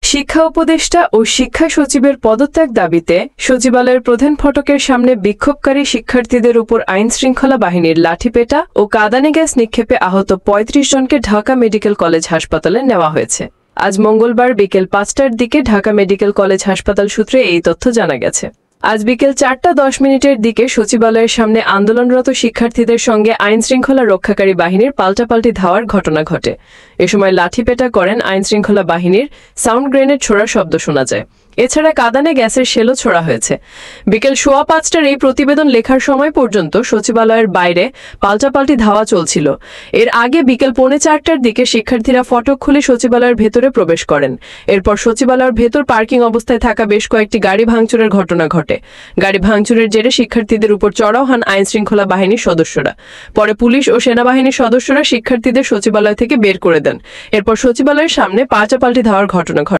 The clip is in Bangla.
শিক্ষা উপদেষ্টা ও শিক্ষা সচিবের পদত্যাগ দাবিতে সচিবালয়ের প্রধান ফটকের সামনে বিক্ষোভকারী শিক্ষার্থীদের উপর আইনশৃঙ্খলা বাহিনীর লাঠিপেটা ও কাঁদানে গ্যাস নিক্ষেপে আহত ৩৫ জনকে ঢাকা মেডিকেল কলেজ হাসপাতালে নেওয়া হয়েছে। আজ মঙ্গলবার বিকেল ৫টার দিকে ঢাকা মেডিকেল কলেজ হাসপাতাল সূত্রে এই তথ্য জানা গেছে। আজ বিকেল ৪:১০ দিকে সচিবালয়ের সামনে আন্দোলনরত শিক্ষার্থীদের সঙ্গে আইনশৃঙ্খলা রক্ষাকারী বাহিনীর পাল্টাপাল্টি ধাওয়ার ঘটনা ঘটে। এ সময় লাঠিপেটা করেন আইনশৃঙ্খলা বাহিনীর, সাউন্ড গ্রেনেড ছোড়ার শব্দ শোনা যায়। এছাড়া কাঁদানে গ্যাসের শেলও ছোড়া হয়েছে। বিকেল ৫:১৫টার এই প্রতিবেদন লেখার সময় পর্যন্ত সচিবালয়ের বাইরে পাল্টাপাল্টি ধাওয়া চলছিল। এর আগে বিকেল ৪:৩০টার দিকে শিক্ষার্থীরা ফটক খুলে সচিবালয়ের ভেতরে প্রবেশ করেন। এরপর সচিবালয়ের ভেতর পার্কিং অবস্থায় থাকা বেশ কয়েকটি গাড়ি ভাঙচুরের ঘটনা ঘটে। গাড়ি ভাঙচুরের জেরে শিক্ষার্থীদের উপর চড়াও হন আইনশৃঙ্খলা বাহিনীর সদস্যরা। পরে পুলিশ ও সেনাবাহিনীর সদস্যরা শিক্ষার্থীদের সচিবালয় থেকে বের করে দেন। এরপর সচিবালয়ের সামনে পাল্টাপাল্টি ধাওয়ার ঘটনা ঘটে।